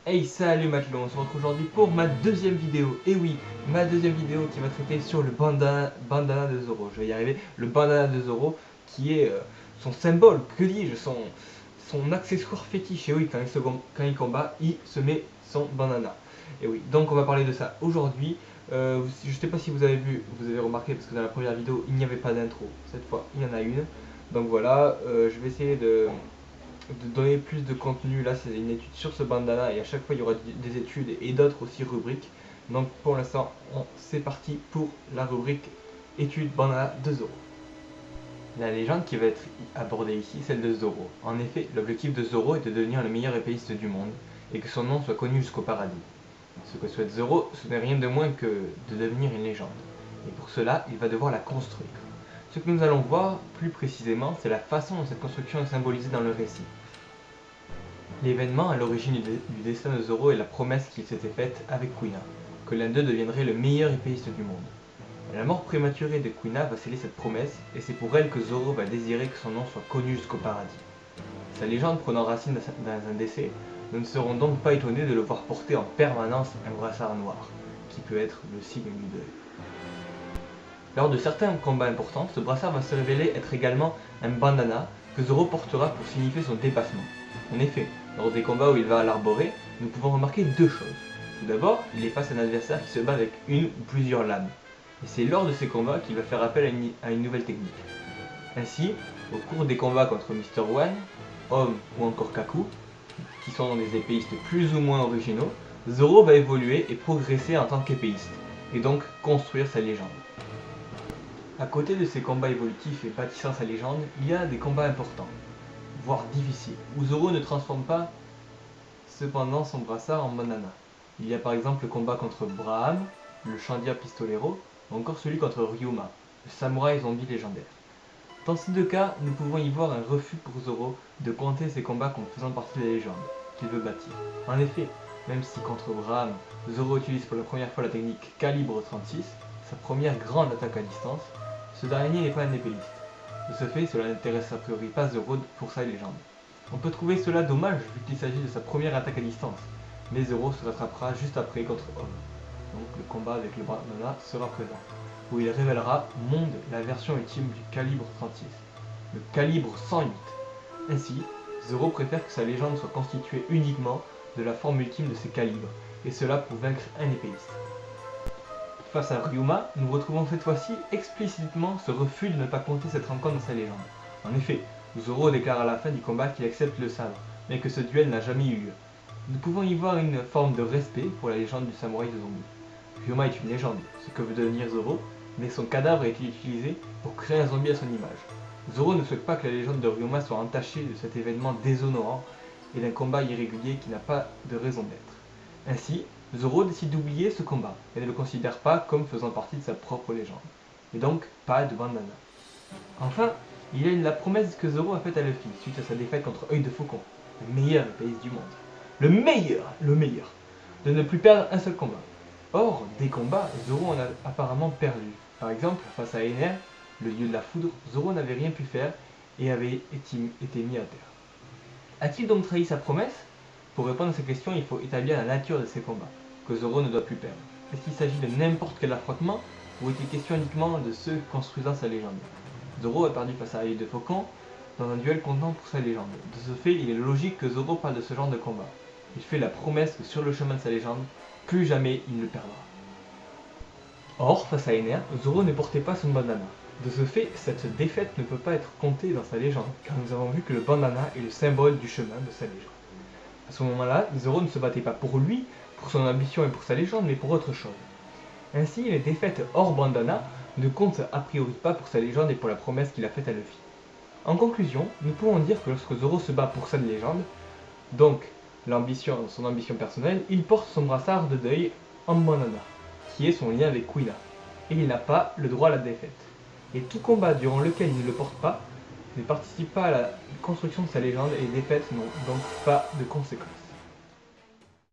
Hey, salut matelot, on se retrouve aujourd'hui pour ma deuxième vidéo. Et oui, ma deuxième vidéo qui va traiter sur le bandana de Zoro. Je vais y arriver. Le bandana de Zoro qui est son symbole, que dis-je, son accessoire fétiche. Et oui, quand il combat, il se met son bandana. Et oui, donc on va parler de ça aujourd'hui. Je sais pas si vous avez vu, vous avez remarqué, parce que dans la première vidéo, il n'y avait pas d'intro. Cette fois, il y en a une. Donc voilà, je vais essayer de donner plus de contenu. Là, c'est une étude sur ce bandana et à chaque fois, il y aura des études et d'autres aussi rubriques. Donc pour l'instant, c'est parti pour la rubrique étude bandana de Zoro. La légende qui va être abordée ici, celle de Zoro. En effet, l'objectif de Zoro est de devenir le meilleur épéiste du monde et que son nom soit connu jusqu'au paradis. Ce que souhaite Zoro, ce n'est rien de moins que de devenir une légende. Et pour cela, il va devoir la construire. Ce que nous allons voir plus précisément, c'est la façon dont cette construction est symbolisée dans le récit. L'événement à l'origine du destin de Zoro est la promesse qu'il s'était faite avec Kuina, que l'un d'eux deviendrait le meilleur épéiste du monde. La mort prématurée de Kuina va sceller cette promesse, et c'est pour elle que Zoro va désirer que son nom soit connu jusqu'au paradis. Sa légende prenant racine dans un décès, nous ne serons donc pas étonnés de le voir porter en permanence un brassard noir, qui peut être le signe du deuil. Lors de certains combats importants, ce brassard va se révéler être également un bandana que Zoro portera pour signifier son dépassement. En effet, lors des combats où il va l'arborer, nous pouvons remarquer deux choses. Tout d'abord, il est face à un adversaire qui se bat avec une ou plusieurs lames. Et c'est lors de ces combats qu'il va faire appel à une nouvelle technique. Ainsi, au cours des combats contre Mr. One, Homme ou encore Kaku, qui sont des épéistes plus ou moins originaux, Zoro va évoluer et progresser en tant qu'épéiste, et donc construire sa légende. À côté de ces combats évolutifs et bâtissant sa légende, il y a des combats importants, voire difficiles, où Zoro ne transforme pas cependant son brassard en bandana. Il y a par exemple le combat contre Braham, le Chandia Pistolero, ou encore celui contre Ryuma, le samouraï zombie légendaire. Dans ces deux cas, nous pouvons y voir un refus pour Zoro de compter ses combats comme faisant partie de la légende qu'il veut bâtir. En effet, même si contre Braham, Zoro utilise pour la première fois la technique Calibre 36, sa première grande attaque à distance, ce dernier n'est pas un épéiste. De ce fait, cela n'intéresse a priori pas Zoro pour sa légende. On peut trouver cela dommage vu qu'il s'agit de sa première attaque à distance, mais Zoro se rattrapera juste après contre Homme. Donc le combat avec le bandana sera présent, où il révélera Monde la version ultime du Calibre 36, le Calibre 108. Ainsi, Zoro préfère que sa légende soit constituée uniquement de la forme ultime de ses calibres, et cela pour vaincre un épéiste. Face à Ryuma, nous retrouvons cette fois-ci explicitement ce refus de ne pas compter cette rencontre dans sa légende. En effet, Zoro déclare à la fin du combat qu'il accepte le sabre, mais que ce duel n'a jamais eu lieu. Nous pouvons y voir une forme de respect pour la légende du samouraï de zombie. Ryuma est une légende, ce que veut devenir Zoro, mais son cadavre a été utilisé pour créer un zombie à son image. Zoro ne souhaite pas que la légende de Ryuma soit entachée de cet événement déshonorant et d'un combat irrégulier qui n'a pas de raison d'être. Ainsi, Zoro décide d'oublier ce combat et ne le considère pas comme faisant partie de sa propre légende, et donc pas de bandana. Enfin, il y a la promesse que Zoro a faite à Luffy suite à sa défaite contre Œil de Faucon, le meilleur épéiste du monde. Le meilleur, de ne plus perdre un seul combat. Or, des combats, Zoro en a apparemment perdu. Par exemple, face à Ener, le dieu de la foudre, Zoro n'avait rien pu faire et avait été mis à terre. A-t-il donc trahi sa promesse? Pour répondre à cette question, il faut établir la nature de ces combats, que Zoro ne doit plus perdre. Est-ce qu'il s'agit de n'importe quel affrontement, ou est-il question uniquement de ceux construisant sa légende? Zoro a perdu face à Œil de Faucon dans un duel comptant pour sa légende. De ce fait, il est logique que Zoro parle de ce genre de combat. Il fait la promesse que sur le chemin de sa légende, plus jamais il ne perdra. Or, face à Ener, Zoro ne portait pas son bandana. De ce fait, cette défaite ne peut pas être comptée dans sa légende, car nous avons vu que le bandana est le symbole du chemin de sa légende. À ce moment-là, Zoro ne se battait pas pour lui, pour son ambition et pour sa légende, mais pour autre chose. Ainsi, les défaites hors bandana ne comptent a priori pas pour sa légende et pour la promesse qu'il a faite à Luffy. En conclusion, nous pouvons dire que lorsque Zoro se bat pour sa légende, donc son ambition personnelle, il porte son brassard de deuil en bandana, qui est son lien avec Kuina, et il n'a pas le droit à la défaite. Et tout combat durant lequel il ne le porte pas ne participe pas à la construction de sa légende et les défaites n'ont donc pas de conséquences.